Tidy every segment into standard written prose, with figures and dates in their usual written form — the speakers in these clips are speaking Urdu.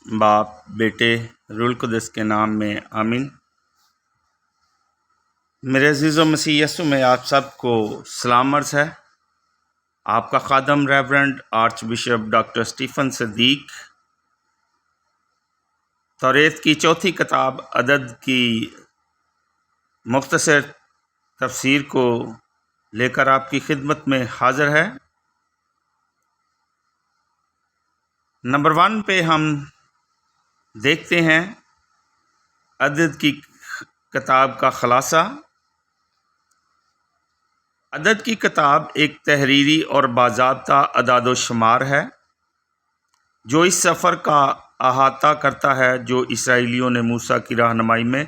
باپ بیٹے روح القدس کے نام میں آمین۔ میرے عزیز و مسیح یسوع میں آپ سب کو سلام عرض ہے۔ آپ کا خادم reverend archbishop doctor Stephen Siddique توریت کی چوتھی کتاب عدد کی مختصر تفسیر کو لے کر آپ کی خدمت میں حاضر ہے۔ نمبر 1 پہ ہم دیکھتے ہیں عدد کی کتاب کا خلاصہ۔ عدد کی کتاب ایک تحریری اور باضابطہ اعداد و شمار ہے جو اس سفر کا احاطہ کرتا ہے جو اسرائیلیوں نے موسیٰ کی رہنمائی میں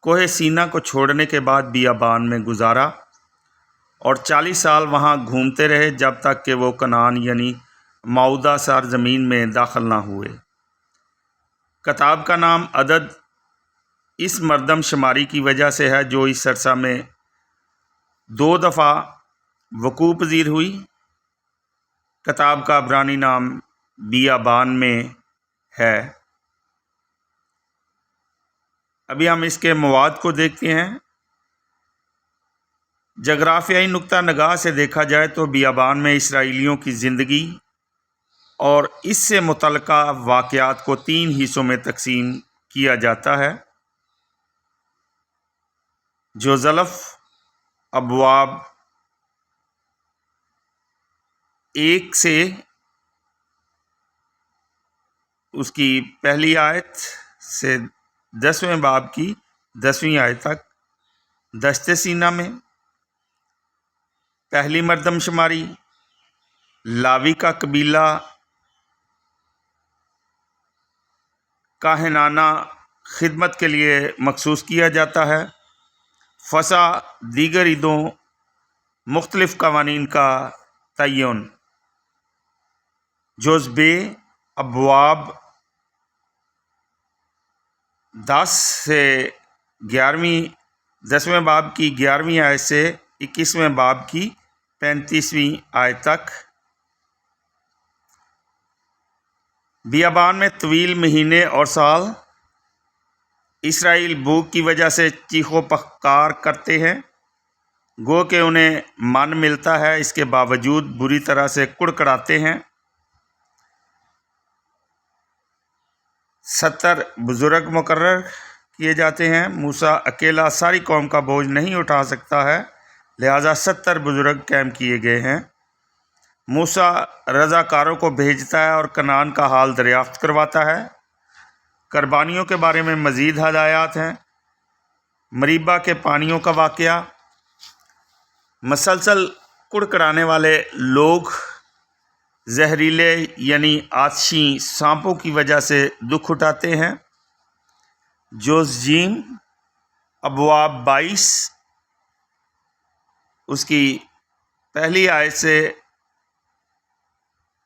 کوہ سینا کو چھوڑنے کے بعد بیابان میں گزارا اور 40 سال وہاں گھومتے رہے جب تک کہ وہ کنعان یعنی موعودہ سرزمین میں داخل نہ ہوئے۔ کتاب کا نام عدد اس مردم شماری کی وجہ سے ہے جو اس عرصہ میں 2 دفعہ وقوع پذیر ہوئی۔ کتاب کا عبرانی نام بیابان میں ہے۔ ابھی ہم اس کے مواد کو دیکھتے ہیں۔ جغرافیائی نقطہ نگاہ سے دیکھا جائے تو بیابان میں اسرائیلیوں کی زندگی اور اس سے متعلقہ واقعات کو 3 حصوں میں تقسیم کیا جاتا ہے جو زلف ابواب 1 سے اس کی پہلی آیت سے 10ویں باب کی 10ویں آیت تک دشت سینا میں پہلی مردم شماری، لاوی کا قبیلہ کاہنانہ خدمت کے لیے مخصوص کیا جاتا ہے، فسح، دیگر عیدوں، مختلف قوانین کا تعین، جوزبے ابواب 10 سے 10ویں باب کی 11ویں آیت سے 21ویں باب کی 35ویں آیت تک۔ بیابان میں طویل مہینے اور سال اسرائیل بھوک کی وجہ سے چیخ و پکار کرتے ہیں، گو کہ انہیں من ملتا ہے، اس کے باوجود بری طرح سے کڑکڑاتے ہیں۔ 70 بزرگ مقرر کیے جاتے ہیں۔ موسیٰ اکیلا ساری قوم کا بوجھ نہیں اٹھا سکتا ہے، لہٰذا 70 بزرگ قائم کیے گئے ہیں۔ موسیٰ رضاکاروں کو بھیجتا ہے اور کنعان کا حال دریافت کرواتا ہے۔ قربانیوں کے بارے میں مزید ہدایات ہیں۔ مریبہ کے پانیوں کا واقعہ، مسلسل کڑکڑانے والے لوگ زہریلے یعنی آتشی سانپوں کی وجہ سے دکھ اٹھاتے ہیں۔ جوزجیم ابواب 22 اس کی پہلی آیت سے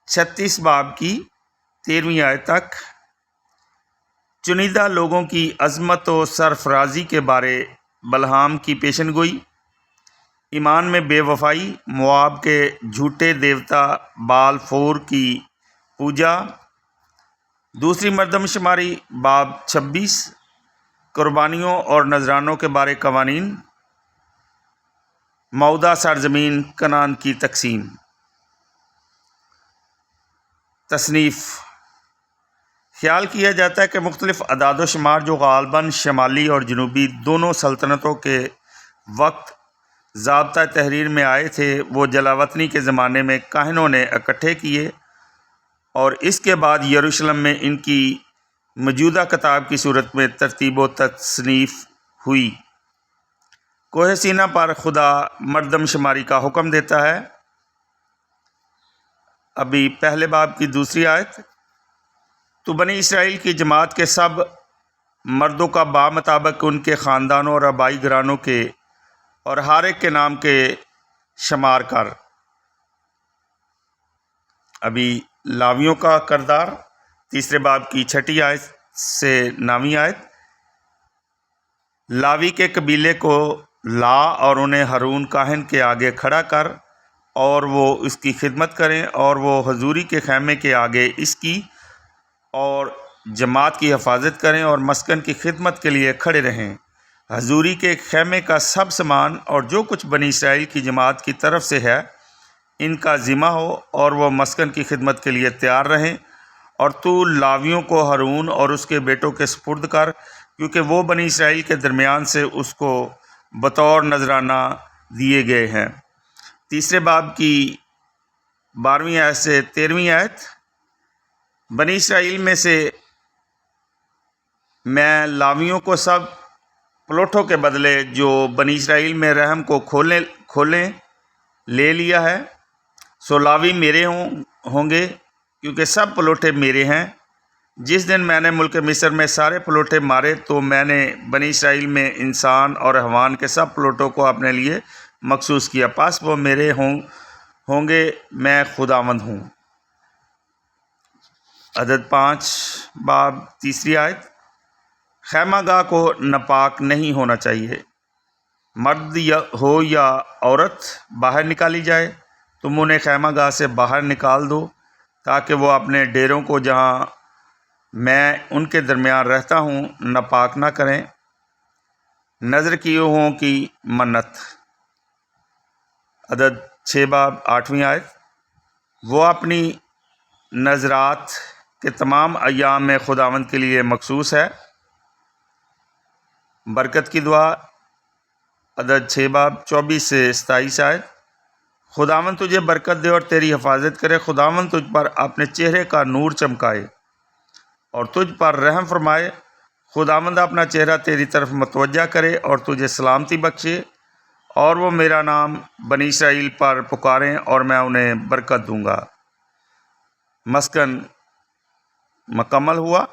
36 باب کی 13ویں آیت تک چنیدہ لوگوں کی عظمت و سرفرازی کے بارے بلہام کی پیشن گوئی، ایمان میں بے وفائی، مواب کے جھوٹے دیوتا بال فور کی پوجا، دوسری مردم شماری باب 26 قربانیوں اور نذرانوں کے بارے قوانین، موعودہ سرزمین کنعان کی تقسیم۔ تصنیف: خیال کیا جاتا ہے کہ مختلف اعداد و شمار جو غالباً شمالی اور جنوبی دونوں سلطنتوں کے وقت ضابطۂ تحریر میں آئے تھے وہ جلاوطنی کے زمانے میں کاہنوں نے اکٹھے کیے اور اس کے بعد یروشلم میں ان کی موجودہ کتاب کی صورت میں ترتیب و تصنیف ہوئی۔ کوہ سینا پر خدا مردم شماری کا حکم دیتا ہے۔ ابھی پہلے باب کی 2 آیت، تو بنی اسرائیل کی جماعت کے سب مردوں کا بامطابق ان کے خاندانوں اور آبائی گھرانوں کے اور ہر ایک کے نام کے شمار کر۔ ابھی لاویوں کا کردار، 3 باب کی 6 آیت سے 9ویں آیت، لاوی کے قبیلے کو لا اور انہیں ہارون کاہن کے آگے کھڑا کر اور وہ اس کی خدمت کریں اور وہ حضوری کے خیمے کے آگے اس کی اور جماعت کی حفاظت کریں اور مسکن کی خدمت کے لیے کھڑے رہیں۔ حضوری کے خیمے کا سب سامان اور جو کچھ بنی اسرائیل کی جماعت کی طرف سے ہے ان کا ذمہ ہو اور وہ مسکن کی خدمت کے لیے تیار رہیں، اور تو لاویوں کو ہارون اور اس کے بیٹوں کے سپرد کر، کیونکہ وہ بنی اسرائیل کے درمیان سے اس کو بطور نذرانہ دیے گئے ہیں۔ تیسرے باب کی 12ویں آیت سے 13ویں آیت۔ بنی اسرائیل میں سے میں لاویوں کو سب پلوٹوں کے بدلے جو بنی اسرائیل میں رحم کو کھولیں لے لیا ہے، سو لاوی میرے ہوں گے، کیونکہ سب پلوٹے میرے ہیں۔ جس دن میں نے ملک مصر میں سارے پلوٹے مارے تو میں نے بنی اسرائیل میں انسان اور حیوان کے سب پلوٹوں کو اپنے لیے مخصوص کیا، پس وہ میرے ہوں گے، میں خداوند ہوں۔ عدد 5 باب 3 آیت۔ خیمہ گاہ کو ناپاک نہیں ہونا چاہیے، مرد ہو یا عورت باہر نکالی جائے، تم انہیں خیمہ گاہ سے باہر نکال دو تاکہ وہ اپنے ڈیروں کو جہاں میں ان کے درمیان رہتا ہوں ناپاک نہ کریں۔ نظر کیے ہوں کی منت۔ عدد 6 باب 8ویں آیت۔ وہ اپنی نظرات کے تمام ایام میں خداوند کے لیے مخصوص ہے۔ برکت کی دعا۔ عدد 6 باب 24 سے 27 آیت۔ خداوند تجھے برکت دے اور تیری حفاظت کرے، خداوند تجھ پر اپنے چہرے کا نور چمکائے اور تجھ پر رحم فرمائے، خداوند اپنا چہرہ تیری طرف متوجہ کرے اور تجھے سلامتی بخشے، اور وہ میرا نام بنی اسرائیل پر پکاریں اور میں انہیں برکت دوں گا۔ مسکن مکمل ہوا۔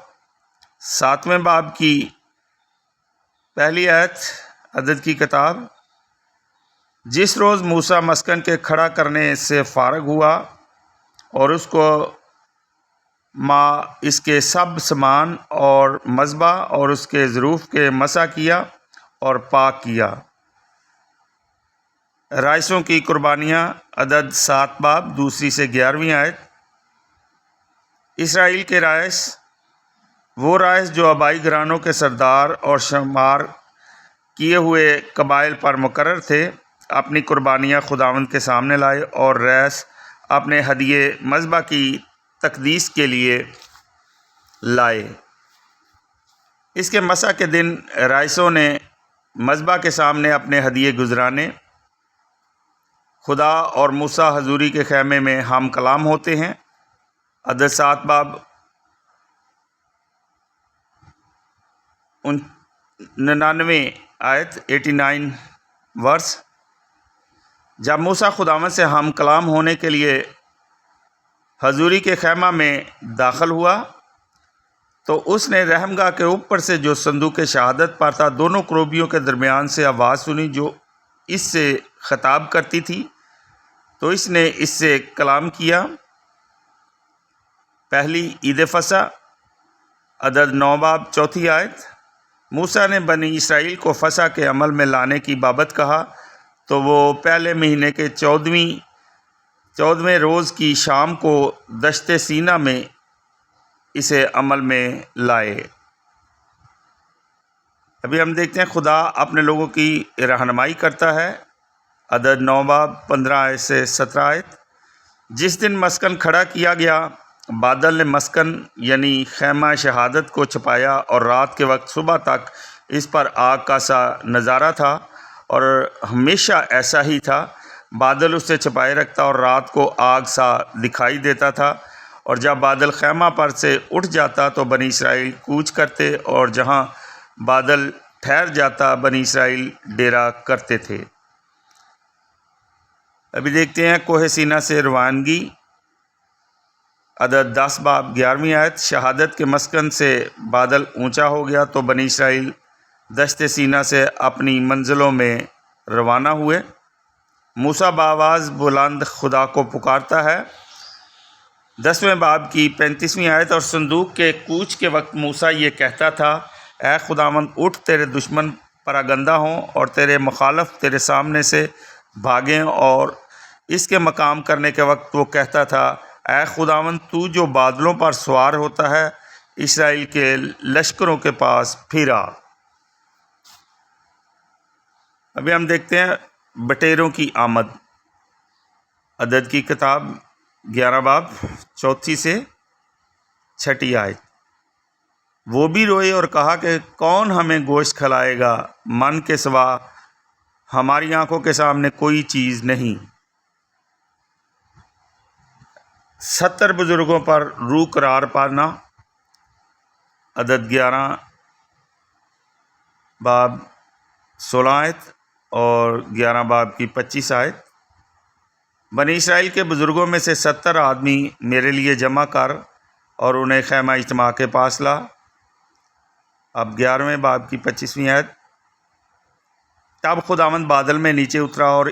7ویں باب کی پہلی آیت عدد کی کتاب۔ جس روز موسیٰ مسکن کے کھڑا کرنے سے فارغ ہوا اور اس کو اس کے سب سامان اور مذبح اور اس کے ظروف کے مسح کیا اور پاک کیا۔ رائسوں کی قربانیاں۔ عدد 7 باب 2 سے 11ویں آیت۔ اسرائیل کے رائس، وہ رائس جو آبائی گھرانوں کے سردار اور شمار کیے ہوئے قبائل پر مقرر تھے، اپنی قربانیاں خداوند کے سامنے لائے اور ریس اپنے ہدیے مذبح کی تقدیس کے لیے لائے۔ اس کے مسح کے دن رائسوں نے مذبح کے سامنے اپنے ہدیے گزرانے۔ خدا اور موسیٰ حضوری کے خیمے میں ہم کلام ہوتے ہیں۔ عدد 7 باب 99 آیت 89 ورس۔ جب موسیٰ خداوند سے ہم کلام ہونے کے لیے حضوری کے خیمہ میں داخل ہوا تو اس نے رحم گاہ کے اوپر سے جو صندوق شہادت پر تھا دونوں کروبیوں کے درمیان سے آواز سنی جو اس سے خطاب کرتی تھی، تو اس نے اس سے کلام کیا۔ پہلی عید فصح۔ عدد 9 باب 4 آیت۔ موسیٰ نے بنی اسرائیل کو فصح کے عمل میں لانے کی بابت کہا تو وہ پہلے مہینے کے 14ویں روز کی شام کو دشت سینا میں اسے عمل میں لائے۔ ابھی ہم دیکھتے ہیں خدا اپنے لوگوں کی رہنمائی کرتا ہے۔ عدد 9 باب 15 آیت سے 17 آیت۔ جس دن مسکن کھڑا کیا گیا، بادل نے مسکن یعنی خیمہ شہادت کو چھپایا، اور رات کے وقت صبح تک اس پر آگ کا سا نظارہ تھا، اور ہمیشہ ایسا ہی تھا۔ بادل اس سے چھپائے رکھتا اور رات کو آگ سا دکھائی دیتا تھا، اور جب بادل خیمہ پر سے اٹھ جاتا تو بنی اسرائیل کوچ کرتے، اور جہاں بادل ٹھہر جاتا بنی اسرائیل ڈیرا کرتے تھے۔ ابھی دیکھتے ہیں کوہ سینا سے روانگی۔ عدد 10 باب 11ویں آیت۔ شہادت کے مسکن سے بادل اونچا ہو گیا تو بنی اسرائیل دشت سینا سے اپنی منزلوں میں روانہ ہوئے۔ موسیٰ بآواز بلند خدا کو پکارتا ہے۔ 10ویں باب کی 35ویں آیت۔ اور صندوق کے کوچ کے وقت موسیٰ یہ کہتا تھا، اے خداوند اٹھ، تیرے دشمن پراگندہ ہوں اور تیرے مخالف تیرے سامنے سے بھاگیں۔ اور اس کے مقام کرنے کے وقت وہ کہتا تھا، اے خداوند تو جو بادلوں پر سوار ہوتا ہے، اسرائیل کے لشکروں کے پاس پھرا۔ ابھی ہم دیکھتے ہیں بٹیروں کی آمد۔ عدد کی کتاب 11 باب 4 سے 6 آیت۔ وہ بھی روئے اور کہا کہ کون ہمیں گوشت کھلائے گا؟ من کے سوا ہماری آنکھوں کے سامنے کوئی چیز نہیں۔ 70 بزرگوں پر روح قرار پانا۔ عدد 11 باب 16 آیت اور 11 باب کی 25 آیت۔ بنی اسرائیل کے بزرگوں میں سے 70 آدمی میرے لیے جمع کر اور انہیں خیمہ اجتماع کے پاس لا۔ اب 11ویں باب کی 25ویں آیت۔ تب خداوند بادل میں نیچے اترا اور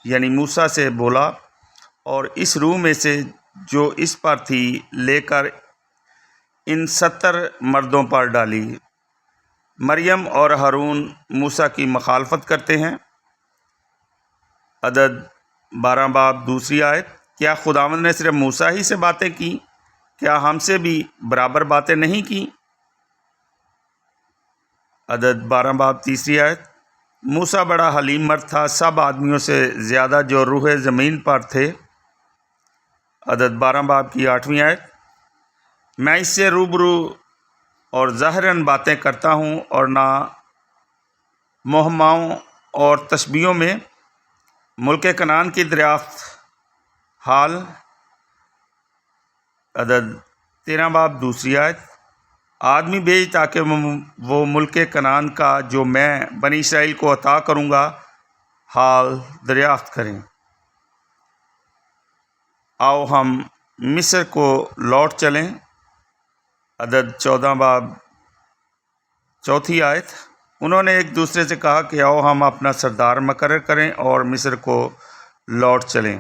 یعنی موسیٰ سے بولا اور اس روح میں سے جو اس پر تھی لے کر ان 70 مردوں پر ڈالی۔ مریم اور ہارون موسیٰ کی مخالفت کرتے ہیں۔ عدد 12 باب 2 آیت۔ کیا خداوند نے صرف موسیٰ ہی سے باتیں کی؟ کیا ہم سے بھی برابر باتیں نہیں کی؟ عدد 12 باب 3 آیت۔ موسیٰ بڑا حلیم مرد تھا، سب آدمیوں سے زیادہ جو روح زمین پر تھے۔ عدد 12 باب کی 8ویں آیت۔ میں اس سے روبرو اور ظاہراً باتیں کرتا ہوں اور نہ محماؤں اور تشبیہوں میں ملک کنعان کی دریافت حال۔ عدد 13 باب 2 آیت۔ آدمی بھیج تاکہ وہ ملک کنعان کا جو میں بنی اسرائیل کو عطا کروں گا حال دریافت کریں۔ آؤ ہم مصر کو لوٹ چلیں۔ عدد 14 باب 4 آیت۔ انہوں نے ایک دوسرے سے کہا کہ آؤ ہم اپنا سردار مقرر کریں اور مصر کو لوٹ چلیں۔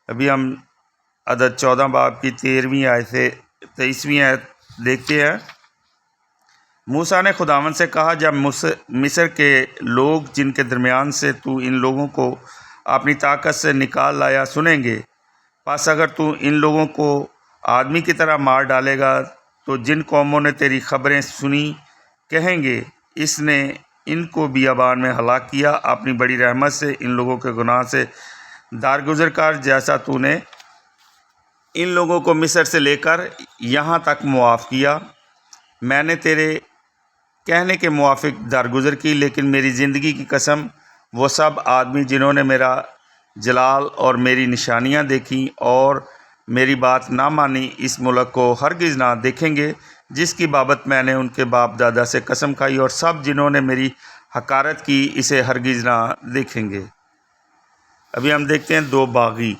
ابھی ہم عدد 14 باب کی 13ویں آیت سے 23ویں آیت دیکھتے ہیں۔ موسیٰ نے خداوند سے کہا جب مصر کے لوگ جن کے درمیان سے تو ان لوگوں کو اپنی طاقت سے نکال لایا سنیں گے، پس اگر تو ان لوگوں کو آدمی کی طرح مار ڈالے گا تو جن قوموں نے تیری خبریں سنی کہیں گے اس نے ان کو بیابان میں ہلاک کیا۔ اپنی بڑی رحمت سے ان لوگوں کے گناہ سے درگزر کر جیسا تو نے ان لوگوں کو مصر سے لے کر یہاں تک معاف کیا۔ میں نے تیرے کہنے کے موافق درگزر کی، لیکن میری زندگی کی قسم وہ سب آدمی جنہوں نے میرا جلال اور میری نشانیاں دیکھیں اور میری بات نہ مانی اس ملک کو ہرگز نہ دیکھیں گے جس کی بابت میں نے ان کے باپ دادا سے قسم کھائی، اور سب جنہوں نے میری حقارت کی اسے ہرگز نہ دیکھیں گے۔ ابھی ہم دیکھتے ہیں 2 باغی۔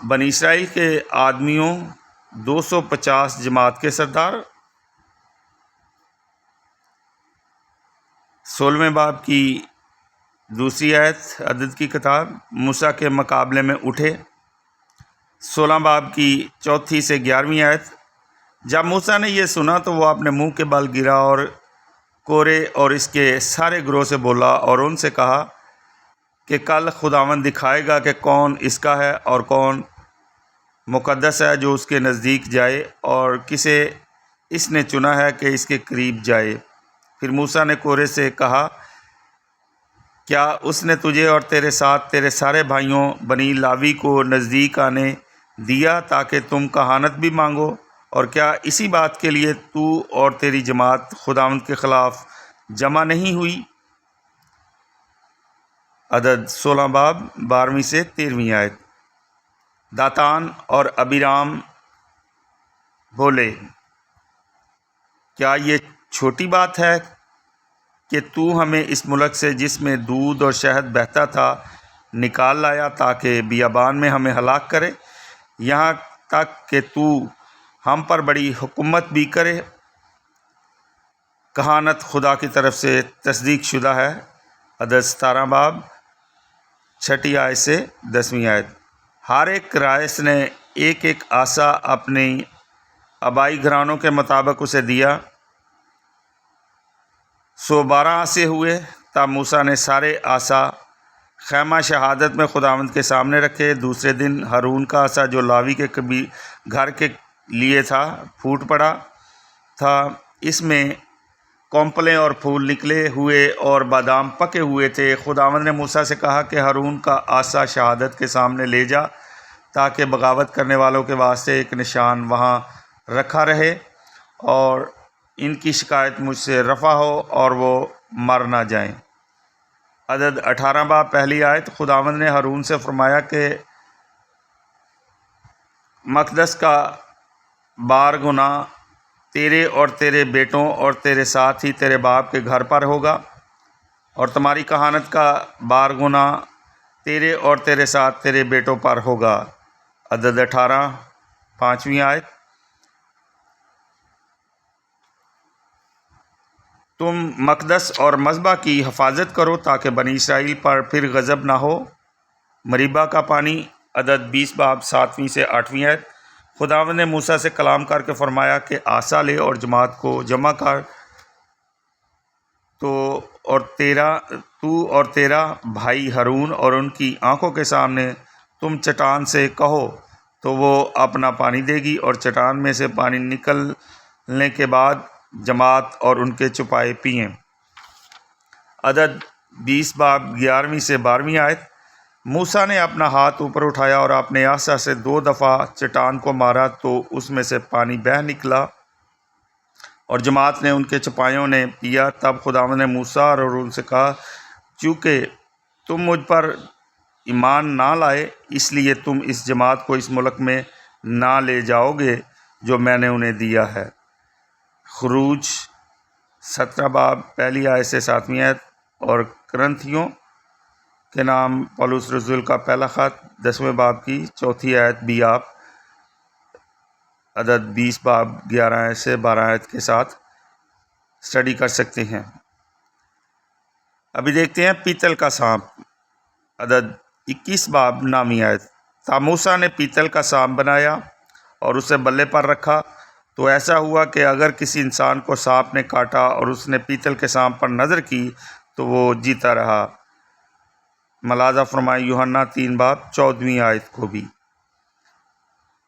بنی اسرائیل کے آدمیوں 250 جماعت کے سردار۔ 16ویں باب کی 2 آیت عدد کی کتاب۔ موسیٰ کے مقابلے میں اٹھے۔ 16 باب کی 4 سے 11ویں آیت۔ جب موسیٰ نے یہ سنا تو وہ اپنے منہ کے بل گرا اور کورے اور اس کے سارے گروہ سے بولا اور ان سے کہا کہ کل خداوند دکھائے گا کہ کون اس کا ہے اور کون مقدس ہے جو اس کے نزدیک جائے اور کسے اس نے چنا ہے کہ اس کے قریب جائے۔ پھر موسیٰ نے کورے سے کہا کیا اس نے تجھے اور تیرے ساتھ تیرے سارے بھائیوں بنی لاوی کو نزدیک آنے دیا تاکہ تم کہانت بھی مانگو؟ اور کیا اسی بات کے لیے تو اور تیری جماعت خداوند کے خلاف جمع نہیں ہوئی؟ عدد 16 باب 12 سے 13ویں آیت۔ داتان اور ابیرام بولے کیا یہ چھوٹی بات ہے کہ تو ہمیں اس ملک سے جس میں دودھ اور شہد بہتا تھا نکال لایا تاکہ بیابان میں ہمیں ہلاک کرے، یہاں تک کہ تو ہم پر بڑی حکومت بھی کرے؟ کہانت خدا کی طرف سے تصدیق شدہ ہے۔ عدد 17 باب 6 آیت سے 10ویں آیت۔ ہر ایک رائس نے ایک ایک عصا اپنی آبائی گھرانوں کے مطابق اسے دیا، سو 12 عصے ہوئے۔ تب موسیٰ نے سارے عصا خیمہ شہادت میں خداوند کے سامنے رکھے۔ دوسرے دن ہارون کا عصا جو لاوی کے گھر کے لیے تھا پھوٹ پڑا تھا، اس میں کونپلیں اور پھول نکلے ہوئے اور بادام پکے ہوئے تھے۔ خداوند نے موسیٰ سے کہا کہ ہارون کا عصا شہادت کے سامنے لے جا، تاکہ بغاوت کرنے والوں کے واسطے ایک نشان وہاں رکھا رہے اور ان کی شکایت مجھ سے رفع ہو اور وہ مر نہ جائیں۔ عدد 18 باب پہلی آیت۔ خداوند نے ہارون سے فرمایا کہ مقدس کا بار گناہ تیرے اور تیرے بیٹوں اور تیرے ساتھ ہی تیرے باپ کے گھر پر ہوگا، اور تمہاری کہانت کا بار گناہ تیرے اور تیرے ساتھ تیرے بیٹوں پر ہوگا۔ عدد 18 5ویں آیت۔ تم مقدس اور مذبح کی حفاظت کرو تاکہ بنی اسرائیل پر پھر غضب نہ ہو۔ مریبہ کا پانی۔ عدد 20 باب 7ویں سے 8ویں آیت۔ خداوند نے موسیٰ سے کلام کر کے فرمایا کہ عصا لے اور جماعت کو جمع کر، تو اور تیرا بھائی ہارون اور ان کی آنکھوں کے سامنے تم چٹان سے کہو تو وہ اپنا پانی دے گی، اور چٹان میں سے پانی نکلنے کے بعد جماعت اور ان کے چوپائے پئیں۔ عدد 20 باب 11ویں سے 12ویں آیت۔ موسیٰ نے اپنا ہاتھ اوپر اٹھایا اور اپنے عصا سے 2 دفعہ چٹان کو مارا تو اس میں سے پانی بہہ نکلا، اور جماعت نے ان کے چوپایوں نے پیا۔ تب خداوند نے موسیٰ اور ہارون سے کہا، چونکہ تم مجھ پر ایمان نہ لائے، اس لیے تم اس جماعت کو اس ملک میں نہ لے جاؤ گے جو میں نے انہیں دیا ہے۔ خروج 17 باب پہلی آیت سے 7ویں آیت۔ اور کرنتھیوں کے نام پولس رسول کا پہلا خط 10ویں باب کی 4تھی آیت بھی آپ عدد 20 باب 11 آیت سے 12 آیت کے ساتھ اسٹڈی کر سکتے ہیں۔ ابھی دیکھتے ہیں پیتل کا سانپ۔ عدد 21 باب 9ویں آیت۔ تب موسیٰ نے پیتل کا سانپ بنایا اور اسے بلے پر رکھا، تو ایسا ہوا کہ اگر کسی انسان کو سانپ نے کاٹا اور اس نے پیتل کے سانپ پر نظر کی تو وہ جیتا رہا۔ ملاحظہ فرمائیں یوحنا 3 باب 14ویں آیت کو بھی۔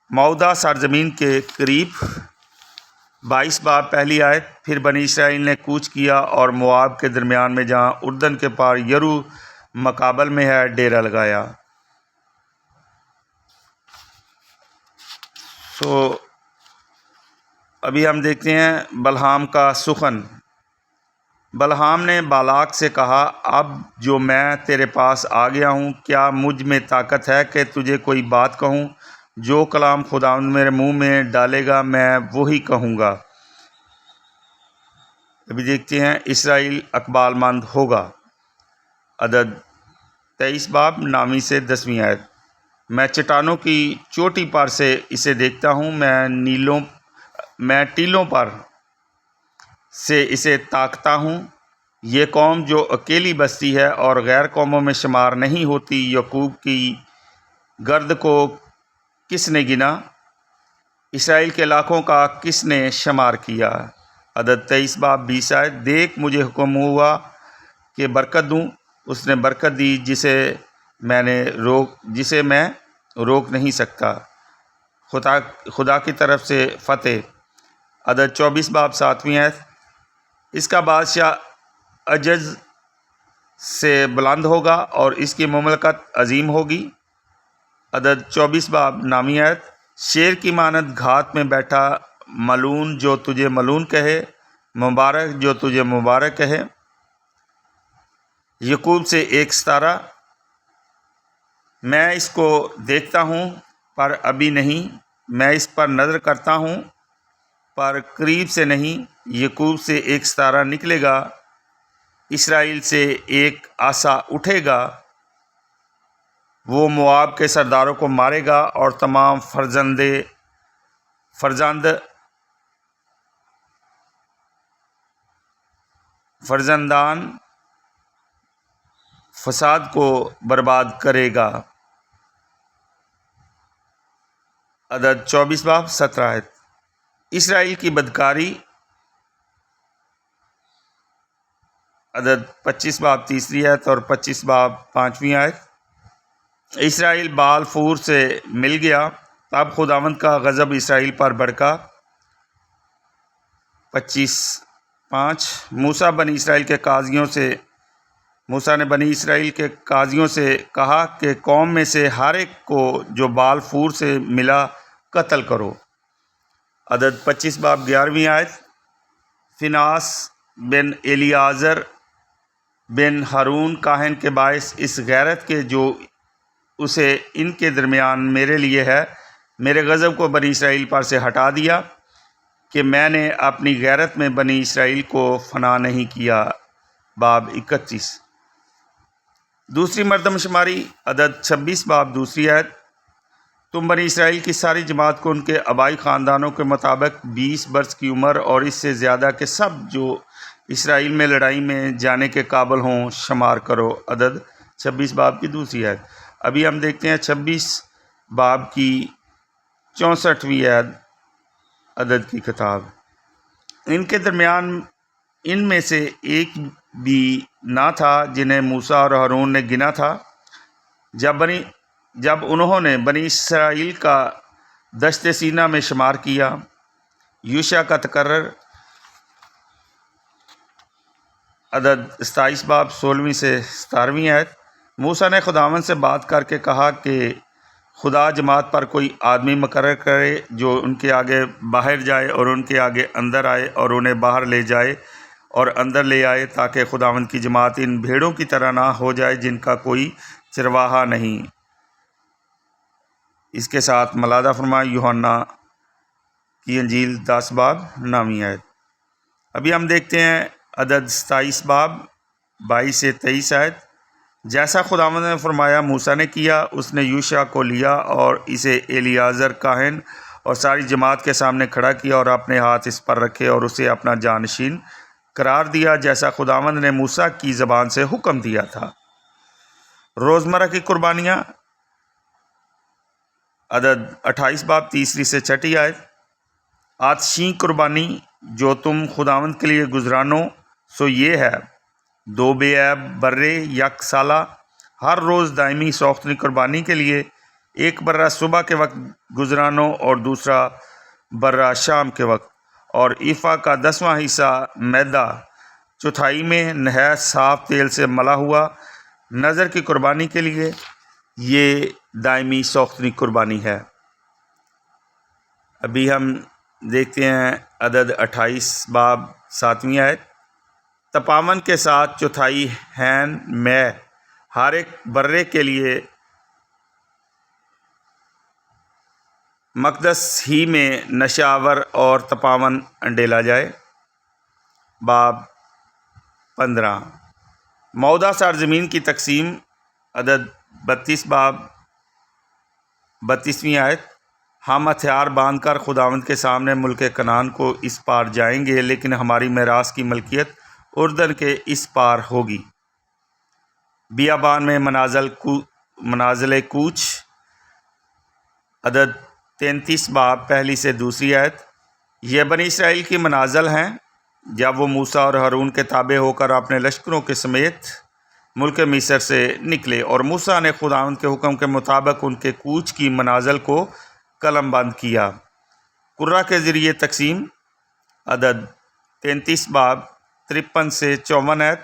موعودہ سرزمین کے قریب 22 باب پہلی آیت۔ پھر بنی اسرائیل نے کوچ کیا اور مواب کے درمیان میں جہاں اردن کے پار یرو مقابل میں ہے ڈیرا لگایا۔ ابھی ہم دیکھتے ہیں بلہام کا سخن۔ بلہام نے بالاک سے کہا، اب جو میں تیرے پاس آ گیا ہوں، کیا مجھ میں طاقت ہے کہ تجھے کوئی بات کہوں؟ جو کلام خداوند میرے منہ میں ڈالے گا میں وہی کہوں گا۔ ابھی دیکھتے ہیں اسرائیل اقبال مند ہوگا۔ عدد 23 باب 9ویں سے 10ویں آیت۔ میں چٹانوں کی چوٹی پر سے اسے دیکھتا ہوں، میں ٹیلوں پر سے اسے تاکتا ہوں۔ یہ قوم جو اکیلی بستی ہے اور غیر قوموں میں شمار نہیں ہوتی، یعقوب کی گرد کو کس نے گنا؟ اسرائیل کے لاکھوں کا کس نے شمار کیا؟ عدد 23 باب 20 آیت۔ دیکھ مجھے حکم ہوا کہ برکت دوں، اس نے برکت دی جسے میں روک نہیں سکتا۔ خدا کی طرف سے فتح۔ عدد 24 باب 7ویں آیت۔ اس کا بادشاہ عجز سے بلند ہوگا اور اس کی مملکت عظیم ہوگی۔ عدد 24 باب 9ویں آیت۔ شیر کی مانند گھات میں بیٹھا، ملعون جو تجھے ملعون کہے، مبارک جو تجھے مبارک کہے۔ یعقوب سے ایک ستارہ۔ میں اس کو دیکھتا ہوں پر ابھی نہیں، میں اس پر نظر کرتا ہوں پر قریب سے نہیں۔ یعقوب سے ایک ستارہ نکلے گا، اسرائیل سے ایک عصا اٹھے گا، وہ مواب کے سرداروں کو مارے گا اور تمام فرزندان فساد کو برباد کرے گا۔ عدد 24 باب 17 آیت۔ اسرائیل کی بدکاری۔ عدد 25 باب تیسری آیت اور 25 باب 5ویں آیت۔ اسرائیل بال فور سے مل گیا، تب خداوند کا غضب اسرائیل پر بھڑکا۔ 25:5 موسیٰ نے بنی اسرائیل کے قاضیوں سے کہا کہ قوم میں سے ہر ایک کو جو بال فور سے ملا قتل کرو۔ عدد 25 باب 11ویں آیت۔ فینہاس بن الیعازر بن ہارون کاہن کے باعث اس غیرت کے جو اسے ان کے درمیان میرے لیے ہے، میرے غضب کو بنی اسرائیل پر سے ہٹا دیا کہ میں نے اپنی غیرت میں بنی اسرائیل کو فنا نہیں کیا۔ باب 31 دوسری مردم شماری۔ عدد 26 باب دوسری آیت۔ تم بنی اسرائیل کی ساری جماعت کو ان کے آبائی خاندانوں کے مطابق 20 برس کی عمر اور اس سے زیادہ کے سب جو اسرائیل میں لڑائی میں جانے کے قابل ہوں شمار کرو۔ عدد 26 باب کی دوسری آیت۔ ابھی ہم دیکھتے ہیں 26 باب کی 64ویں آیت عدد کی کتاب۔ ان کے درمیان ان میں سے ایک بھی نہ تھا جنہیں موسیٰ اور ہارون نے گنا تھا جب انہوں نے بنی اسرائیل کا دشت سینا میں شمار کیا۔ یوشع کا تقرر۔ عدد 27 باب 16ویں سے 17ویں آیت۔ موسیٰ نے خداوند سے بات کر کے کہا کہ خدا جماعت پر کوئی آدمی مقرر کرے جو ان کے آگے باہر جائے اور ان کے آگے اندر آئے اور انہیں باہر لے جائے اور اندر لے آئے، تاکہ خداوند کی جماعت ان بھیڑوں کی طرح نہ ہو جائے جن کا کوئی چرواہا نہیں۔ اس کے ساتھ ملادہ فرمائے۔ یوحنا کی انجیل 10 باب 9ویں آیت۔ ابھی ہم دیکھتے ہیں عدد 27 باب 22 سے 23 آیت۔ جیسا خداوند نے فرمایا موسیٰ نے کیا، اس نے یوشع کو لیا اور اسے الیعازر کاہن اور ساری جماعت کے سامنے کھڑا کیا اور اپنے ہاتھ اس پر رکھے اور اسے اپنا جانشین قرار دیا، جیسا خداوند نے موسیٰ کی زبان سے حکم دیا تھا۔ روزمرہ کی قربانیاں۔ عدد 28 باب تیسری سے چھٹی آیت۔ آتشین قربانی جو تم خداوند کے لیے گزرانو سو یہ ہے: 2 بے عیب برے یک سالہ، ہر روز دائمی سوختنی قربانی کے لیے، 1 برہ صبح کے وقت گزرانو اور دوسرا برہ شام کے وقت، اور ایفا کا 10واں حصہ میدا چوتھائی میں نہایت صاف تیل سے ملا ہوا نذر کی قربانی کے لیے۔ یہ دائمی سوختنی قربانی ہے۔ ابھی ہم دیکھتے ہیں عدد 28 باب 7ویں آیت۔ تپاون کے ساتھ چوتھائی ہین میں ہر ایک برے کے لیے مقدس ہی میں نشہ آور اور تپاون انڈیلا جائے۔ باب 15 موعودہ سرزمین کی تقسیم۔ عدد 32 باب 32ویں آیت۔ ہم ہتھیار باندھ کر خداوند کے سامنے ملک کنعان کو اس پار جائیں گے، لیکن ہماری میراث کی ملکیت اردن کے اس پار ہوگی۔ بیابان میں منازل کوچ۔ عدد 33 باب پہلی سے دوسری آیت۔ یہ بنی اسرائیل کی منازل ہیں جب وہ موسیٰ اور ہارون کے تابع ہو کر اپنے لشکروں کے سمیت ملک مصر سے نکلے، اور موسیٰ نے خداوند کے حکم کے مطابق ان کے کوچ کی منازل کو قلم بند کیا۔ قرہ کے ذریعے تقسیم۔ عدد 33 باب 53 سے 54 آیت۔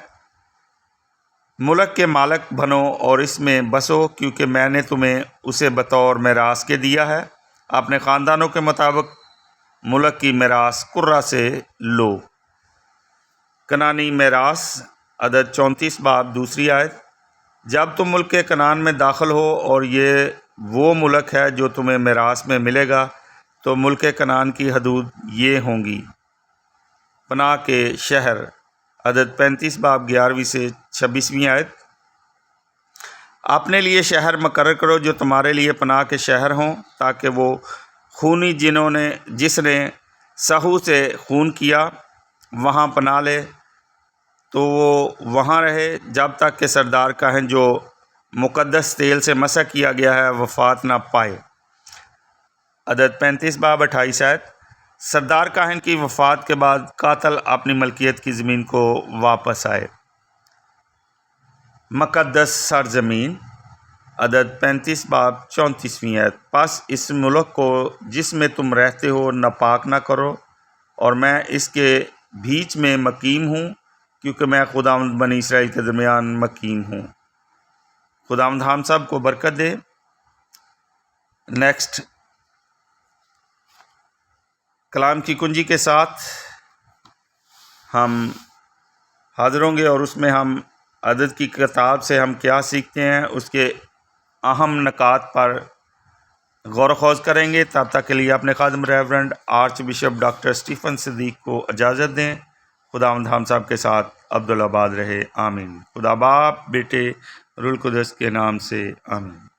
ملک کے مالک بنو اور اس میں بسو، کیونکہ میں نے تمہیں اسے بطور میراث کے دیا ہے۔ اپنے خاندانوں کے مطابق ملک کی میراث قرہ سے لو۔ کنعانی میراث۔ عدد 34 باب دوسری آیت۔ جب تم ملک کنعان میں داخل ہو اور یہ وہ ملک ہے جو تمہیں میراث میں ملے گا، تو ملک کنعان کی حدود یہ ہوں گی۔ پناہ کے شہر۔ عدد 35 باب 11ویں سے 26ویں آیت۔ اپنے لیے شہر مقرر کرو جو تمہارے لیے پناہ کے شہر ہوں، تاکہ وہ خونی جس نے سہو سے خون کیا وہاں پناہ لے، تو وہ وہاں رہے جب تک کہ سردار کاہن جو مقدس تیل سے مسح کیا گیا ہے وفات نہ پائے۔ عدد 35 باب 28 آیت۔ سردار کاہن کی وفات کے بعد قاتل اپنی ملکیت کی زمین کو واپس آئے۔ مقدس سرزمین، عدد 35 باب 34ویں آیت۔ پس اس ملک کو جس میں تم رہتے ہو ناپاک نہ کرو، اور میں اس کے بیچ میں مقیم ہوں، کیونکہ میں خداوند بنی اسرائیل کے درمیان مقیم ہوں۔ خداوند ہم سب کو برکت دے۔ نیکسٹ کلام کی کنجی کے ساتھ ہم حاضر ہوں گے، اور اس میں ہم عدد کی کتاب سے ہم کیا سیکھتے ہیں اس کے اہم نکات پر غور و خوض کریں گے۔ تب تک کے لیے اپنے خادم reverend archbishop doctor Stephen Siddique کو اجازت دیں۔ خداوند ہم صاحب کے ساتھ عبدالآباد رہے، آمین۔ خدا باپ، بیٹے، روح القدس کے نام سے آمین۔